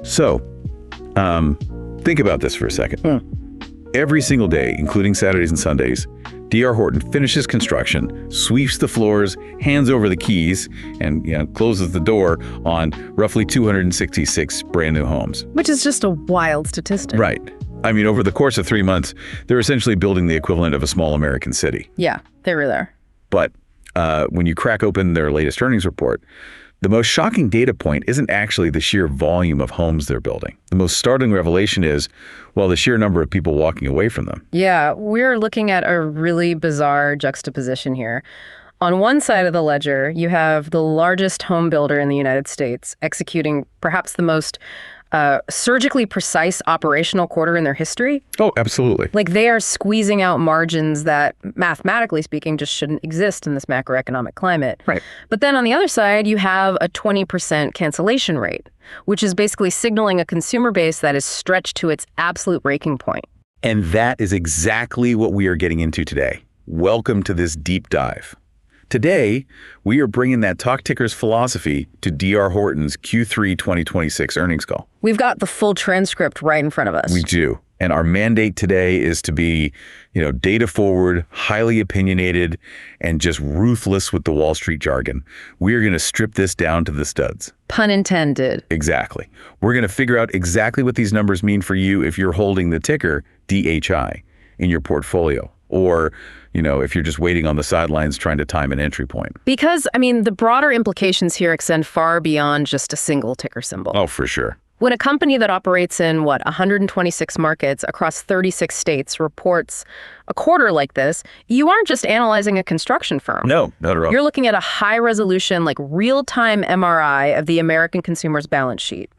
So, think about this for a second. Every single day, including Saturdays and Sundays, D.R. Horton finishes construction, sweeps the floors, hands over the keys, and closes the door on roughly 266 brand new homes. Which is just a wild statistic. Right. I mean, over the course of 3 months, they're essentially building the equivalent of a small American city. Yeah, they really are. But when you crack open their latest earnings report, the most shocking data point isn't actually the sheer volume of homes they're building. The most startling revelation is, well, the sheer number of people walking away from them. Yeah, we're looking at a really bizarre juxtaposition here. On one side of the ledger, you have the largest home builder in the United States executing perhaps the most surgically precise operational quarter in their history. Oh, absolutely. Like they are squeezing out margins that, mathematically speaking, just shouldn't exist in this macroeconomic climate. Right. But then on the other side, you have a 20% cancellation rate, which is basically signaling a consumer base that is stretched to its absolute breaking point. And that is exactly what we are getting into today. Welcome to this deep dive. Today, we are bringing that Talk Tickers philosophy to D.R. Horton's Q3 2026 earnings call. We've got the full transcript right in front of us. We do. And our mandate today is to be, data forward, highly opinionated, and just ruthless with the Wall Street jargon. We are going to strip this down to the studs. Pun intended. Exactly. We're going to figure out exactly what these numbers mean for you if you're holding the ticker DHI in your portfolio. Or, if you're just waiting on the sidelines trying to time an entry point. Because, the broader implications here extend far beyond just a single ticker symbol. Oh, for sure. When a company that operates in, 126 markets across 36 states reports a quarter like this, you aren't just analyzing a construction firm. No, not at all. You're looking at a high-resolution, real-time MRI of the American consumer's balance sheet.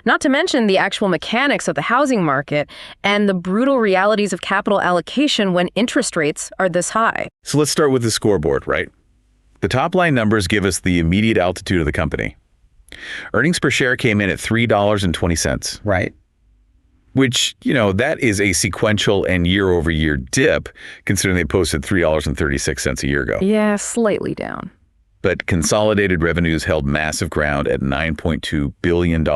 Not to mention the actual mechanics of the housing market and the brutal realities of capital allocation when interest rates are this high. So let's start with the scoreboard, right? The top-line numbers give us the immediate altitude of the company. Earnings per share came in at $3.20. Right. Which, that is a sequential and year-over-year dip, considering they posted $3.36 a year ago. Yeah, slightly down. But consolidated revenues held massive ground at $9.2 billion.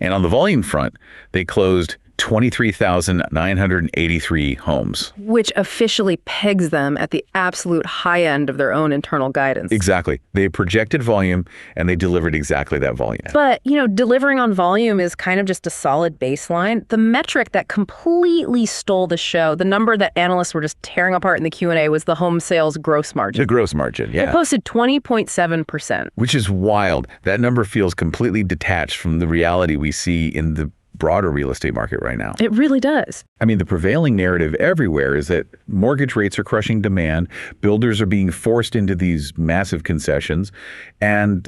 And on the volume front, they closed 23,983 homes. Which officially pegs them at the absolute high end of their own internal guidance. Exactly. They projected volume, and they delivered exactly that volume. But, delivering on volume is kind of just a solid baseline. The metric that completely stole the show, the number that analysts were just tearing apart in the Q&A, was the home sales gross margin. The gross margin, yeah. It posted 20.7%. Which is wild. That number feels completely detached from the reality we see in the broader real estate market right now. It really does. The prevailing narrative everywhere is that mortgage rates are crushing demand, builders are being forced into these massive concessions, and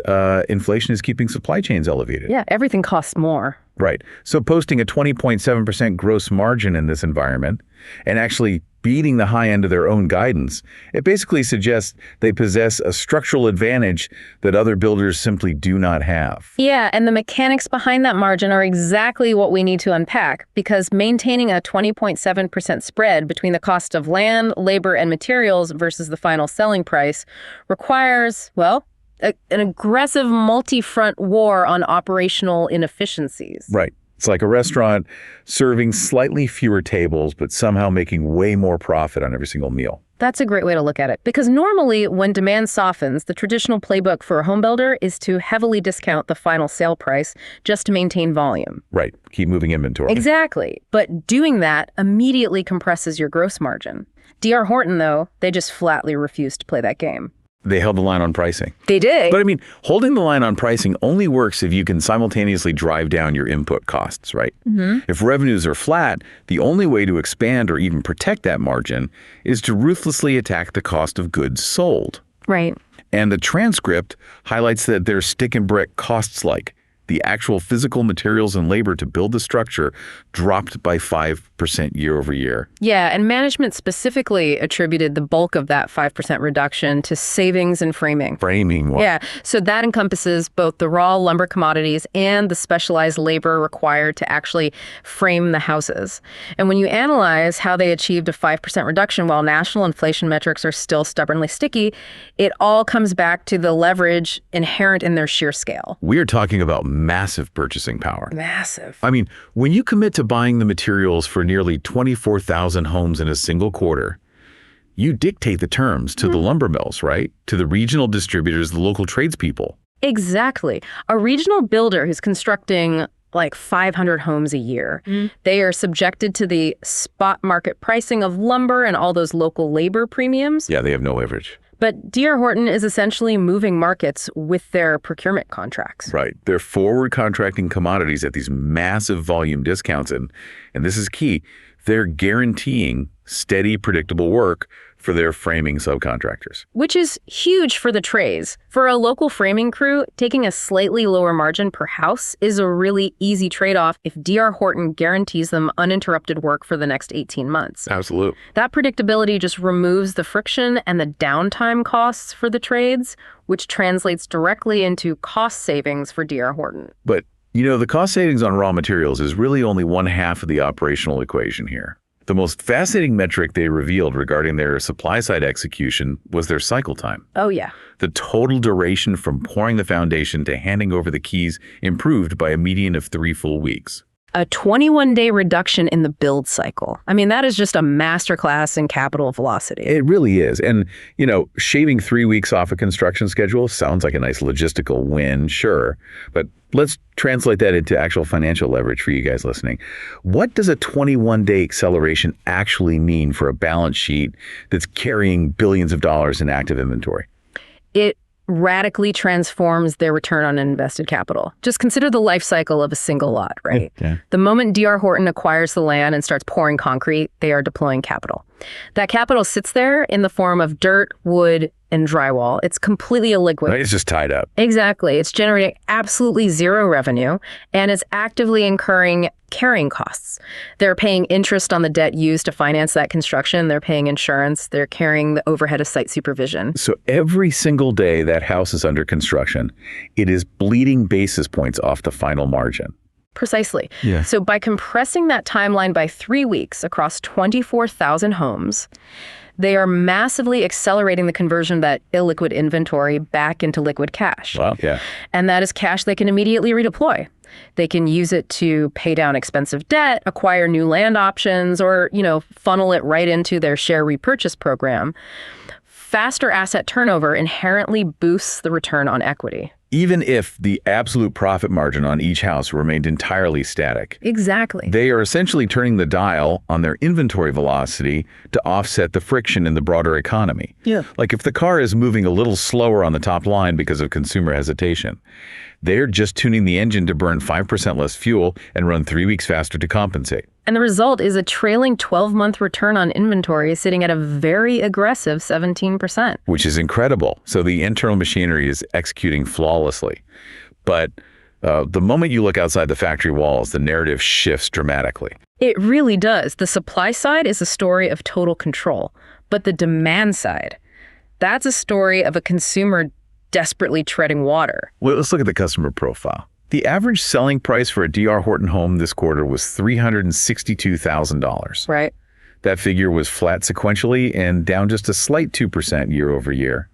inflation is keeping supply chains elevated. Yeah, everything costs more. Right. So posting a 20.7% gross margin in this environment and actually beating the high end of their own guidance, it basically suggests they possess a structural advantage that other builders simply do not have. Yeah, and the mechanics behind that margin are exactly what we need to unpack, because maintaining a 20.7% spread between the cost of land, labor, and materials versus the final selling price requires, an aggressive multi-front war on operational inefficiencies. Right. It's like a restaurant serving slightly fewer tables, but somehow making way more profit on every single meal. That's a great way to look at it. Because normally, when demand softens, the traditional playbook for a home builder is to heavily discount the final sale price just to maintain volume. Right. Keep moving inventory. Exactly. But doing that immediately compresses your gross margin. D.R. Horton, though, they just flatly refused to play that game. They held the line on pricing. They did. But holding the line on pricing only works if you can simultaneously drive down your input costs, right? Mm-hmm. If revenues are flat, the only way to expand or even protect that margin is to ruthlessly attack the cost of goods sold. Right. And the transcript highlights that their stick and brick costs, like the actual physical materials and labor to build the structure, dropped by 5% year over year. Yeah, and management specifically attributed the bulk of that 5% reduction to savings in framing. Framing? What? Yeah, so that encompasses both the raw lumber commodities and the specialized labor required to actually frame the houses. And when you analyze how they achieved a 5% reduction while national inflation metrics are still stubbornly sticky, it all comes back to the leverage inherent in their sheer scale. We're talking about massive purchasing power. Massive. I mean, when you commit to buying the materials for nearly 24,000 homes in a single quarter, you dictate the terms to the lumber mills, right? To the regional distributors, the local tradespeople. Exactly. A regional builder who's constructing like 500 homes a year, they are subjected to the spot market pricing of lumber and all those local labor premiums. Yeah, they have no leverage. But D.R. Horton is essentially moving markets with their procurement contracts. Right. They're forward contracting commodities at these massive volume discounts. And this is key, they're guaranteeing steady, predictable work for their framing subcontractors. Which is huge for the trades. For a local framing crew, taking a slightly lower margin per house is a really easy trade-off if D.R. Horton guarantees them uninterrupted work for the next 18 months. Absolutely. That predictability just removes the friction and the downtime costs for the trades, which translates directly into cost savings for D.R. Horton. But, the cost savings on raw materials is really only one half of the operational equation here. The most fascinating metric they revealed regarding their supply-side execution was their cycle time. Oh, yeah. The total duration from pouring the foundation to handing over the keys improved by a median of 3 full weeks. A 21-day reduction in the build cycle. I mean, that is just a masterclass in capital velocity. It really is. And, shaving 3 weeks off a construction schedule sounds like a nice logistical win, sure. But let's translate that into actual financial leverage for you guys listening. What does a 21-day acceleration actually mean for a balance sheet that's carrying billions of dollars in active inventory? It radically transforms their return on invested capital. Just consider the life cycle of a single lot, right? Yeah. The moment D.R. Horton acquires the land and starts pouring concrete, they are deploying capital. That capital sits there in the form of dirt, wood, and drywall. It's completely illiquid. Right, it's just tied up. Exactly. It's generating absolutely zero revenue and is actively incurring carrying costs. They're paying interest on the debt used to finance that construction. They're paying insurance. They're carrying the overhead of site supervision. So every single day that house is under construction, it is bleeding basis points off the final margin. Precisely. Yeah. So by compressing that timeline by 3 weeks across 24,000 homes, they are massively accelerating the conversion of that illiquid inventory back into liquid cash. Wow. Yeah. And that is cash they can immediately redeploy. They can use it to pay down expensive debt, acquire new land options, or, funnel it right into their share repurchase program. Faster asset turnover inherently boosts the return on equity. Even if the absolute profit margin on each house remained entirely static. Exactly. They are essentially turning the dial on their inventory velocity to offset the friction in the broader economy. Yeah. Like if the car is moving a little slower on the top line because of consumer hesitation, they're just tuning the engine to burn 5% less fuel and run 3 weeks faster to compensate. And the result is a trailing 12-month return on inventory sitting at a very aggressive 17%. Which is incredible. So the internal machinery is executing flawlessly. But the moment you look outside the factory walls, the narrative shifts dramatically. It really does. The supply side is a story of total control. But the demand side, that's a story of a consumer desperately treading water. Well, let's look at the customer profile. The average selling price for a D.R. Horton home this quarter was $362,000. Right. That figure was flat sequentially and down just a slight 2% year over year.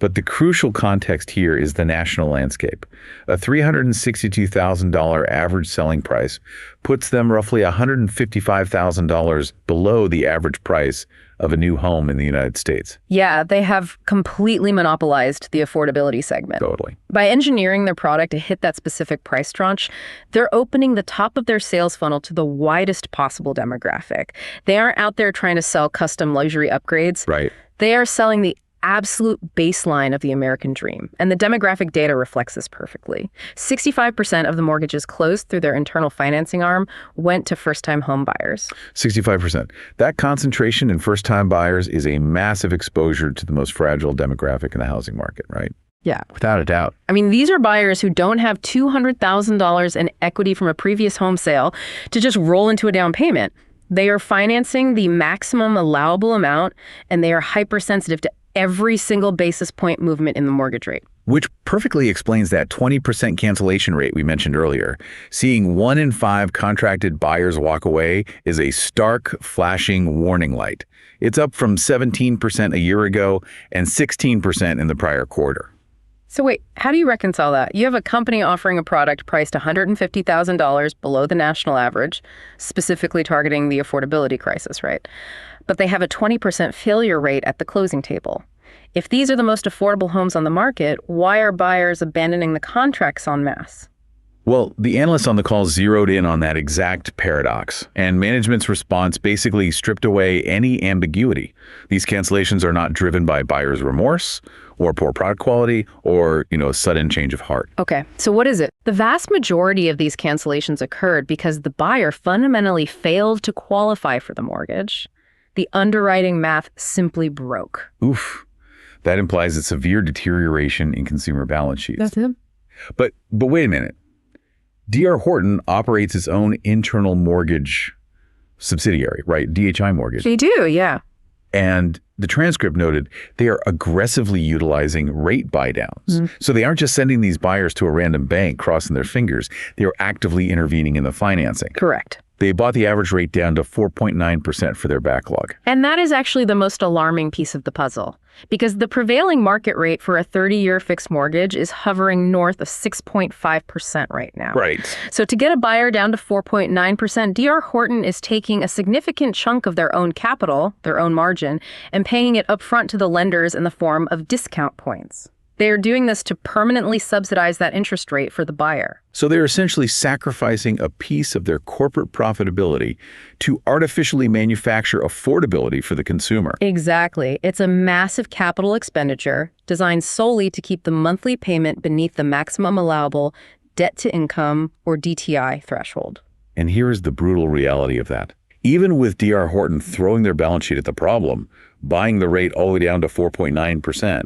But the crucial context here is the national landscape. A $362,000 average selling price puts them roughly $155,000 below the average price of a new home in the United States. Yeah, they have completely monopolized the affordability segment. Totally. By engineering their product to hit that specific price tranche, they're opening the top of their sales funnel to the widest possible demographic. They aren't out there trying to sell custom luxury upgrades. Right. They are selling the absolute baseline of the American dream. And the demographic data reflects this perfectly. 65% of the mortgages closed through their internal financing arm went to first-time home buyers. 65%. That concentration in first-time buyers is a massive exposure to the most fragile demographic in the housing market, right? Yeah. Without a doubt. I mean, these are buyers who don't have $200,000 in equity from a previous home sale to just roll into a down payment. They are financing the maximum allowable amount, and they are hypersensitive to every single basis point movement in the mortgage rate. Which perfectly explains that 20% cancellation rate we mentioned earlier. Seeing 1 in 5 contracted buyers walk away is a stark, flashing warning light. It's up from 17% a year ago and 16% in the prior quarter. So wait, how do you reconcile that? You have a company offering a product priced $150,000 below the national average, specifically targeting the affordability crisis, right? But they have a 20% failure rate at the closing table. If these are the most affordable homes on the market, why are buyers abandoning the contracts en masse? Well, the analysts on the call zeroed in on that exact paradox, and management's response basically stripped away any ambiguity. These cancellations are not driven by buyer's remorse or poor product quality or, a sudden change of heart. Okay, so what is it? The vast majority of these cancellations occurred because the buyer fundamentally failed to qualify for the mortgage. The underwriting math simply broke. Oof. That implies a severe deterioration in consumer balance sheets. That's it. But wait a minute. D.R. Horton operates its own internal mortgage subsidiary, right? DHI Mortgage. They do, yeah. And the transcript noted they are aggressively utilizing rate buydowns. So they aren't just sending these buyers to a random bank crossing their fingers. They are actively intervening in the financing. Correct. They bought the average rate down to 4.9% for their backlog. And that is actually the most alarming piece of the puzzle, because the prevailing market rate for a 30-year fixed mortgage is hovering north of 6.5% right now. Right. So to get a buyer down to 4.9%, D.R. Horton is taking a significant chunk of their own capital, their own margin, and paying it upfront to the lenders in the form of discount points. They are doing this to permanently subsidize that interest rate for the buyer. So they're essentially sacrificing a piece of their corporate profitability to artificially manufacture affordability for the consumer. Exactly. It's a massive capital expenditure designed solely to keep the monthly payment beneath the maximum allowable debt-to-income, or DTI, threshold. And here is the brutal reality of that. Even with D.R. Horton throwing their balance sheet at the problem, buying the rate all the way down to 4.9%,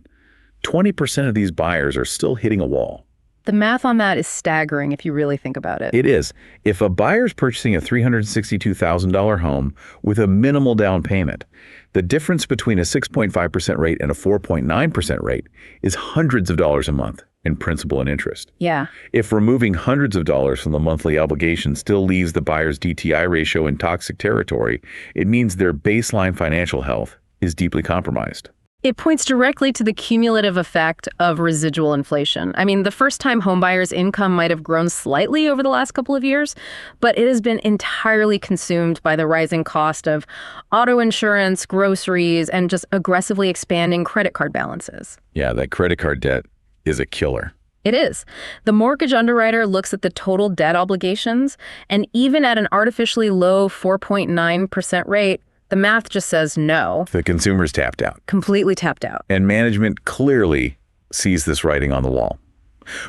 20% of these buyers are still hitting a wall. The math on that is staggering if you really think about it. It is. If a buyer's purchasing a $362,000 home with a minimal down payment, the difference between a 6.5% rate and a 4.9% rate is hundreds of dollars a month in principal and interest. Yeah. If removing hundreds of dollars from the monthly obligation still leaves the buyer's DTI ratio in toxic territory, it means their baseline financial health is deeply compromised. It points directly to the cumulative effect of residual inflation. I mean, the first-time homebuyer's income might have grown slightly over the last couple of years, but it has been entirely consumed by the rising cost of auto insurance, groceries, and just aggressively expanding credit card balances. Yeah, that credit card debt is a killer. It is. The mortgage underwriter looks at the total debt obligations, and even at an artificially low 4.9% rate, the math just says no. The consumer's tapped out. Completely tapped out. And management clearly sees this writing on the wall.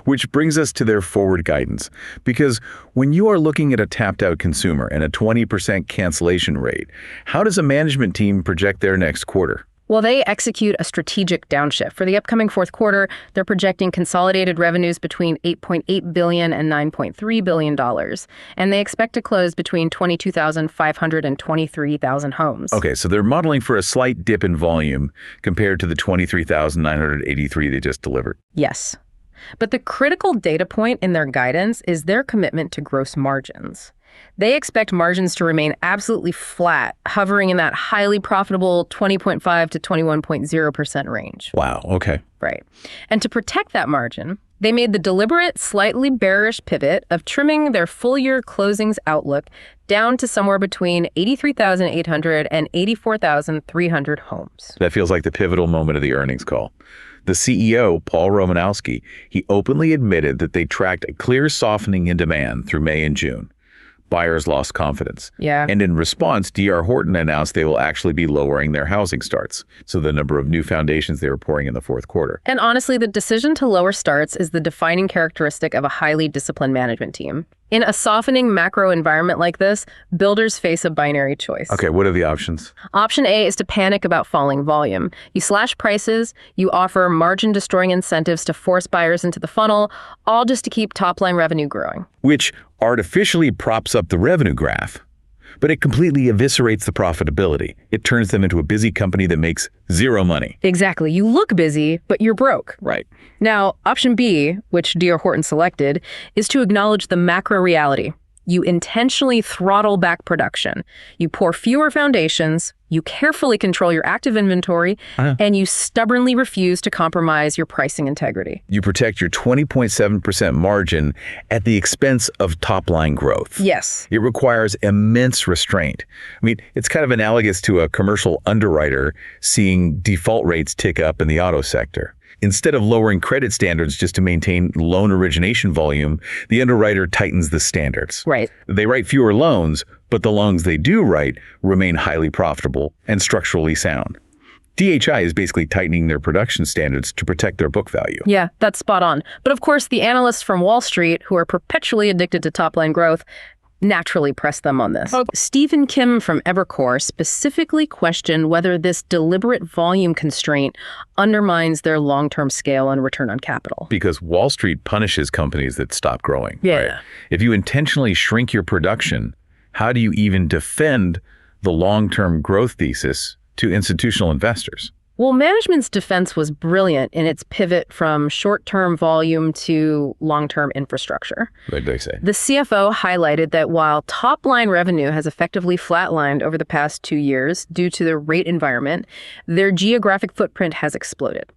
Which brings us to their forward guidance. Because when you are looking at a tapped out consumer and a 20% cancellation rate, how does a management team project their next quarter? Well, they execute a strategic downshift. For the upcoming fourth quarter, they're projecting consolidated revenues between $8.8 billion and $9.3 billion. And they expect to close between 22,500 and 23,000 homes. Okay, so they're modeling for a slight dip in volume compared to the 23,983 they just delivered. Yes. But the critical data point in their guidance is their commitment to gross margins. They expect margins to remain absolutely flat, hovering in that highly profitable 20.5 to 21.0% range. Wow, okay. Right. And to protect that margin, they made the deliberate, slightly bearish pivot of trimming their full-year closings outlook down to somewhere between 83,800 and 84,300 homes. That feels like the pivotal moment of the earnings call. The CEO, Paul Romanowski, he openly admitted that they tracked a clear softening in demand through May and June. Buyers lost confidence. Yeah. And in response, D.R. Horton announced they will actually be lowering their housing starts, so the number of new foundations they were pouring in the fourth quarter. And honestly, the decision to lower starts is the defining characteristic of a highly disciplined management team. In a softening macro environment like this, builders face a binary choice. Okay, what are the options? Option A is to panic about falling volume. You slash prices, you offer margin-destroying incentives to force buyers into the funnel, all just to keep top-line revenue growing. Which artificially props up the revenue graph, but it completely eviscerates the profitability. It turns them into a busy company that makes zero money. Exactly. You look busy, but you're broke. Right. Now, option B, which D.R. Horton selected, is to acknowledge the macro reality. You intentionally throttle back production. You pour fewer foundations, you carefully control your active inventory, and you stubbornly refuse to compromise your pricing integrity. You protect your 20.7% margin at the expense of top-line growth. Yes. It requires immense restraint. I mean, it's kind of analogous to a commercial underwriter seeing default rates tick up in the auto sector. Instead of lowering credit standards just to maintain loan origination volume, the underwriter tightens the standards. Right. They write fewer loans, but the loans they do write remain highly profitable and structurally sound. DHI is basically tightening their production standards to protect their book value. Yeah, that's spot on. But of course, the analysts from Wall Street, who are perpetually addicted to top-line growth, naturally press them on this. Stephen Kim from Evercore specifically questioned whether this deliberate volume constraint undermines their long-term scale and return on capital. Because Wall Street punishes companies that stop growing. Yeah. Right? If you intentionally shrink your production, how do you even defend the long-term growth thesis to institutional investors? Well, management's defense was brilliant in its pivot from short-term volume to long-term infrastructure. What did they say? The CFO highlighted that while top-line revenue has effectively flatlined over the past 2 years due to the rate environment, their geographic footprint has exploded.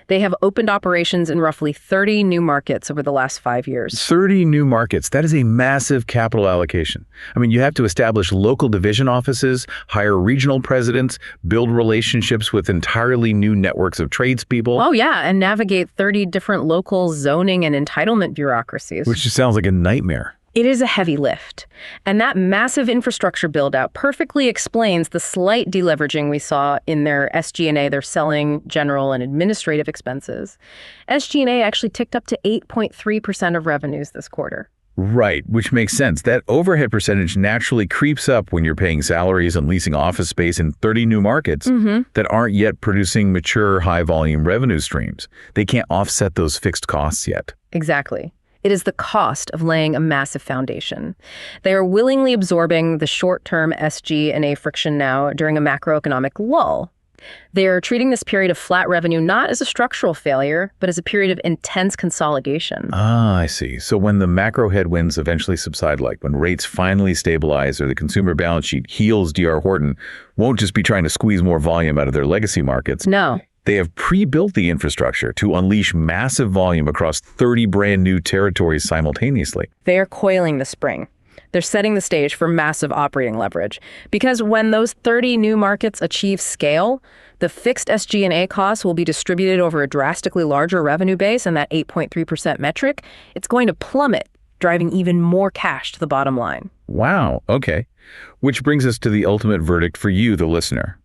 They have opened operations in roughly 30 new markets over the last 5 years. 30 new markets. That is a massive capital allocation. I mean, you have to establish local division offices, hire regional presidents, build relationships with entirely new networks of tradespeople. Oh, yeah, and navigate 30 different local zoning and entitlement bureaucracies. Which just sounds like a nightmare. It is a heavy lift, and that massive infrastructure build-out perfectly explains the slight deleveraging we saw in their SG&A, their selling, general, and administrative expenses. SG&A actually ticked up to 8.3% of revenues this quarter. Right, which makes sense. That overhead percentage naturally creeps up when you're paying salaries and leasing office space in 30 new markets that aren't yet producing mature, high-volume revenue streams. They can't offset those fixed costs yet. Exactly. It is the cost of laying a massive foundation. They are willingly absorbing the short-term SG&A friction now during a macroeconomic lull. They are treating this period of flat revenue not as a structural failure, but as a period of intense consolidation. Ah, I see. So when the macro headwinds eventually subside, like when rates finally stabilize or the consumer balance sheet heals, D.R. Horton won't just be trying to squeeze more volume out of their legacy markets. No. They have pre-built the infrastructure to unleash massive volume across 30 brand new territories simultaneously. They are coiling the spring. They're setting the stage for massive operating leverage. Because when those 30 new markets achieve scale, the fixed SG&A costs will be distributed over a drastically larger revenue base, and that 8.3% metric, it's going to plummet, driving even more cash to the bottom line. Wow, okay. Which brings us to the ultimate verdict for you, the listener.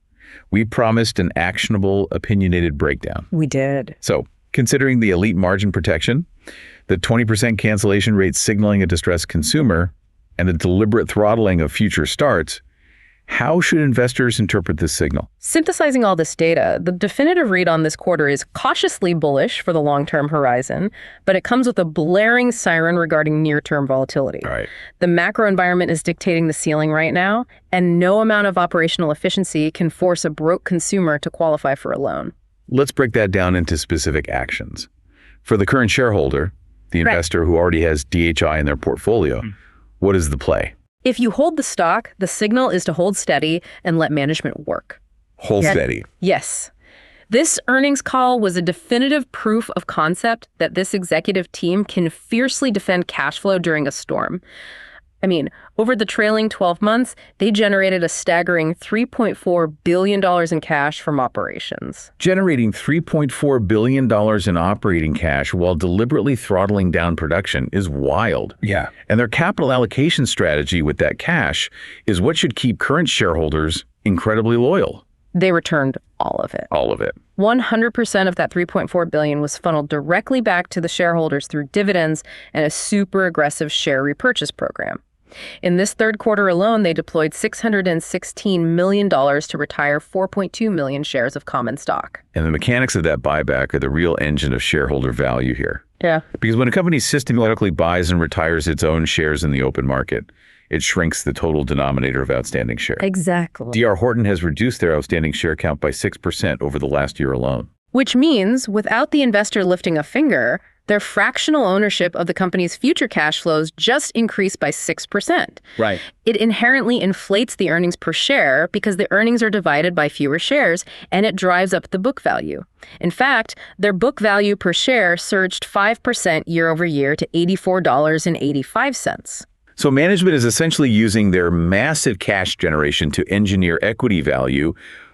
We promised an actionable, opinionated breakdown. We did. So, considering the elite margin protection, the 20% cancellation rate signaling a distressed consumer, and the deliberate throttling of future starts, how should investors interpret this signal? Synthesizing all this data, the definitive read on this quarter is cautiously bullish for the long-term horizon, but it comes with a blaring siren regarding near-term volatility. All right. The macro environment is dictating the ceiling right now, and no amount of operational efficiency can force a broke consumer to qualify for a loan. Let's break that down into specific actions. For the current shareholder, the investor who already has DHI in their portfolio, what is the play? If you hold the stock, the signal is to hold steady and let management work. Hold steady. Yes. This earnings call was a definitive proof of concept that this executive team can fiercely defend cash flow during a storm. I mean, over the trailing 12 months, they generated a staggering $3.4 billion in cash from operations. Generating $3.4 billion in operating cash while deliberately throttling down production is wild. Yeah. And their capital allocation strategy with that cash is what should keep current shareholders incredibly loyal. They returned all of it. All of it. 100% of that $3.4 billion was funneled directly back to the shareholders through dividends and a super aggressive share repurchase program. In this third quarter alone, they deployed $616 million to retire 4.2 million shares of common stock. And the mechanics of that buyback are the real engine of shareholder value here. Yeah. Because when a company systematically buys and retires its own shares in the open market, it shrinks the total denominator of outstanding shares. Exactly. D.R. Horton has reduced their outstanding share count by 6% over the last year alone. Which means, without the investor lifting a finger, Their fractional ownership of the company's future cash flows just increased by 6%. Right. It inherently inflates the earnings per share because the earnings are divided by fewer shares, and it drives up the book value. In fact, their book value per share surged 5% year over year to $84.85. So management is essentially using their massive cash generation to engineer equity value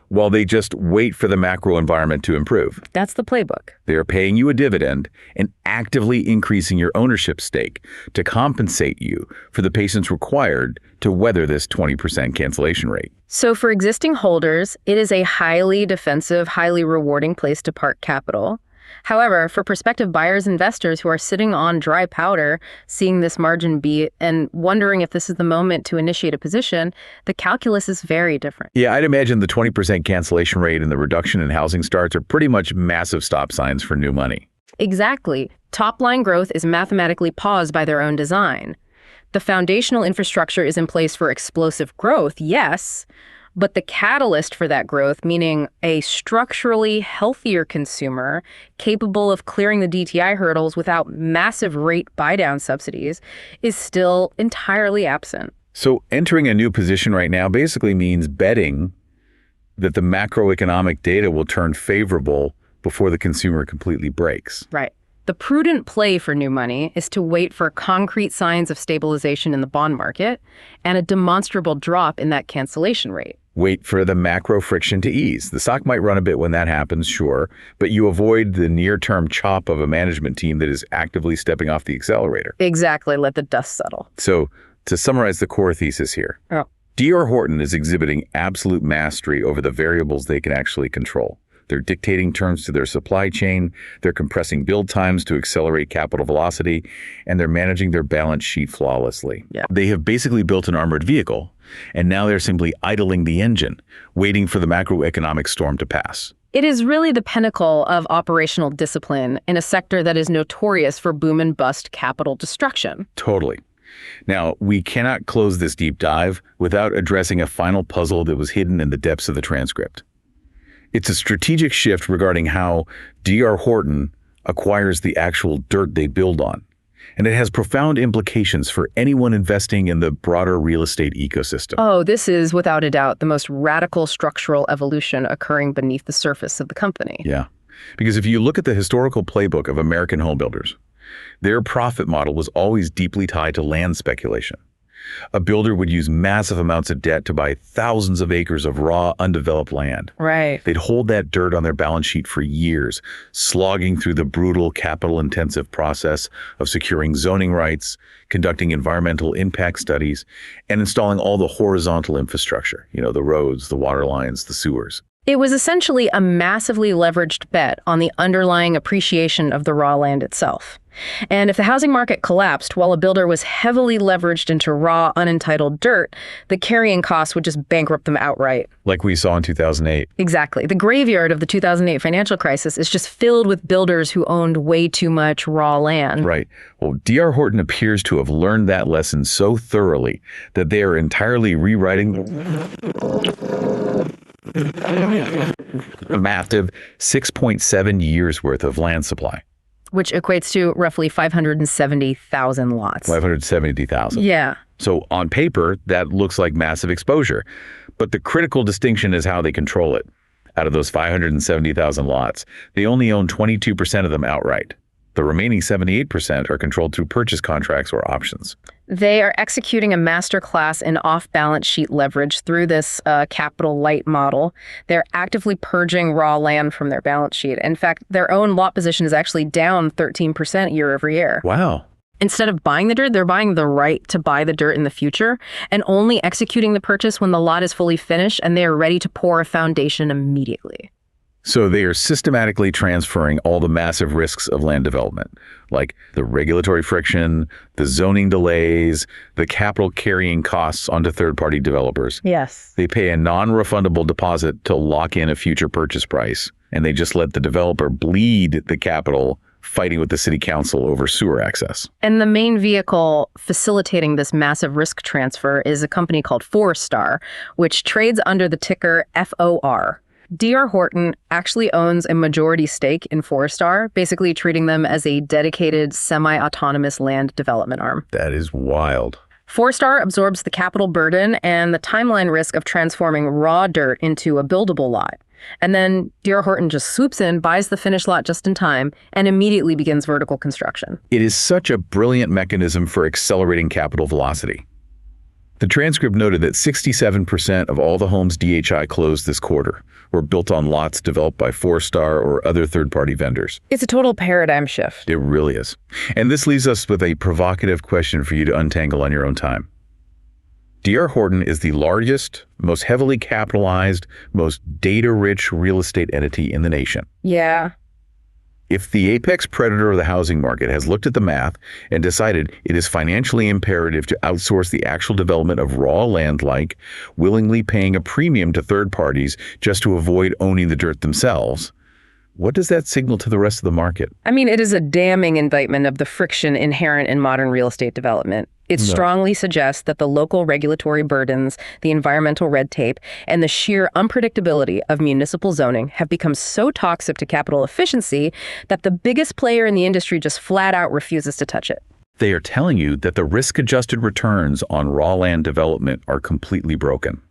while they just wait for the macro environment to improve. That's the playbook. They are paying you a dividend and actively increasing your ownership stake to compensate you for the patience required to weather this 20% cancellation rate. So for existing holders, it is a highly defensive, highly rewarding place to park capital. However, for prospective buyers, investors who are sitting on dry powder, seeing this margin beat and wondering if this is the moment to initiate a position, the calculus is very different. Yeah, I'd imagine the 20% cancellation rate and the reduction in housing starts are pretty much massive stop signs for new money. Exactly. Top-line growth is mathematically paused by their own design. The foundational infrastructure is in place for explosive growth, yes, but the catalyst for that growth, meaning a structurally healthier consumer capable of clearing the DTI hurdles without massive rate buy-down subsidies, is still entirely absent. So entering a new position right now basically means betting that the macroeconomic data will turn favorable before the consumer completely breaks. Right. The prudent play for new money is to wait for concrete signs of stabilization in the bond market and a demonstrable drop in that cancellation rate. Wait for the macro friction to ease. The stock might run a bit when that happens, sure, but you avoid the near-term chop of a management team that is actively stepping off the accelerator. Exactly. Let the dust settle. So, to summarize the core thesis here, D.R. Horton is exhibiting absolute mastery over the variables they can actually control. They're dictating terms to their supply chain, they're compressing build times to accelerate capital velocity, and they're managing their balance sheet flawlessly. Yeah. They have basically built an armored vehicle, and now they're simply idling the engine, waiting for the macroeconomic storm to pass. It is really the pinnacle of operational discipline in a sector that is notorious for boom and bust capital destruction. Totally. Now, we cannot close this deep dive without addressing a final puzzle that was hidden in the depths of the transcript. It's a strategic shift regarding how D.R. Horton acquires the actual dirt they build on, and it has profound implications for anyone investing in the broader real estate ecosystem. Oh, this is, without a doubt, the most radical structural evolution occurring beneath the surface of the company. Yeah, because if you look at the historical playbook of American homebuilders, their profit model was always deeply tied to land speculation. A builder would use massive amounts of debt to buy thousands of acres of raw, undeveloped land. Right. They'd hold that dirt on their balance sheet for years, slogging through the brutal, capital-intensive process of securing zoning rights, conducting environmental impact studies, and installing all the horizontal infrastructure, the roads, the water lines, the sewers. It was essentially a massively leveraged bet on the underlying appreciation of the raw land itself. And if the housing market collapsed while a builder was heavily leveraged into raw, unentitled dirt, the carrying costs would just bankrupt them outright. Like we saw in 2008. Exactly. The graveyard of the 2008 financial crisis is just filled with builders who owned way too much raw land. Right. Well, D.R. Horton appears to have learned that lesson so thoroughly that they are entirely rewriting a massive 6.7 years worth of land supply. Which equates to roughly 570,000 lots. 570,000. Yeah. So on paper, that looks like massive exposure. But the critical distinction is how they control it. Out of those 570,000 lots, they only own 22% of them outright. The remaining 78% are controlled through purchase contracts or options. They are executing a masterclass in off-balance sheet leverage through this capital light model. They're actively purging raw land from their balance sheet. In fact, their own lot position is actually down 13% year over year. Wow. Instead of buying the dirt, they're buying the right to buy the dirt in the future and only executing the purchase when the lot is fully finished and they are ready to pour a foundation immediately. So they are systematically transferring all the massive risks of land development, like the regulatory friction, the zoning delays, the capital carrying costs onto third-party developers. Yes. They pay a non-refundable deposit to lock in a future purchase price, and they just let the developer bleed the capital fighting with the city council over sewer access. And the main vehicle facilitating this massive risk transfer is a company called Forestar, which trades under the ticker FOR. D.R. Horton actually owns a majority stake in Forestar, basically treating them as a dedicated semi-autonomous land development arm. That is wild. Forestar absorbs the capital burden and the timeline risk of transforming raw dirt into a buildable lot. And then D.R. Horton just swoops in, buys the finished lot just in time, and immediately begins vertical construction. It is such a brilliant mechanism for accelerating capital velocity. The transcript noted that 67% of all the homes DHI closed this quarter were built on lots developed by Forestar or other third-party vendors. It's a total paradigm shift. It really is. And this leaves us with a provocative question for you to untangle on your own time. D.R. Horton is the largest, most heavily capitalized, most data-rich real estate entity in the nation. Yeah. If the apex predator of the housing market has looked at the math and decided it is financially imperative to outsource the actual development of raw land, like willingly paying a premium to third parties just to avoid owning the dirt themselves, what does that signal to the rest of the market? I mean, it is a damning indictment of the friction inherent in modern real estate development. It strongly suggests that the local regulatory burdens, the environmental red tape, and the sheer unpredictability of municipal zoning have become so toxic to capital efficiency that the biggest player in the industry just flat out refuses to touch it. They are telling you that the risk-adjusted returns on raw land development are completely broken.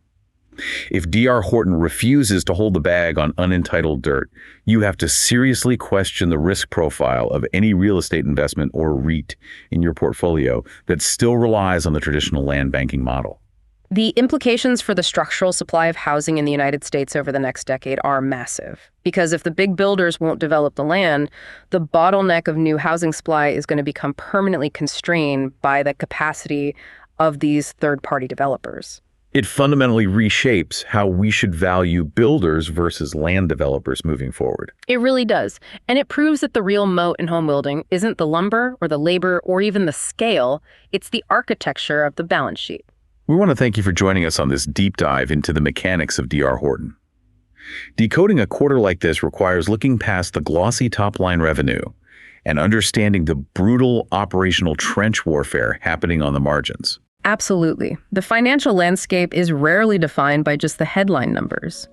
If D.R. Horton refuses to hold the bag on unentitled dirt, you have to seriously question the risk profile of any real estate investment or REIT in your portfolio that still relies on the traditional land banking model. The implications for the structural supply of housing in the United States over the next decade are massive. Because if the big builders won't develop the land, the bottleneck of new housing supply is going to become permanently constrained by the capacity of these third-party developers. It fundamentally reshapes how we should value builders versus land developers moving forward. It really does. And it proves that the real moat in home building isn't the lumber or the labor or even the scale. It's the architecture of the balance sheet. We want to thank you for joining us on this deep dive into the mechanics of D.R. Horton. Decoding a quarter like this requires looking past the glossy top-line revenue and understanding the brutal operational trench warfare happening on the margins. Absolutely. The financial landscape is rarely defined by just the headline numbers.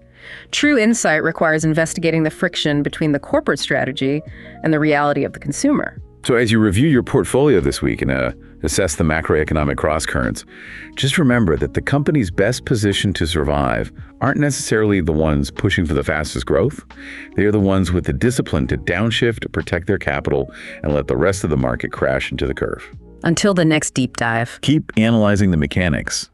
True insight requires investigating the friction between the corporate strategy and the reality of the consumer. So as you review your portfolio this week and assess the macroeconomic crosscurrents, just remember that the companies best positioned to survive aren't necessarily the ones pushing for the fastest growth. They are the ones with the discipline to downshift, protect their capital, and let the rest of the market crash into the curve. Until the next deep dive. Keep analyzing the mechanics.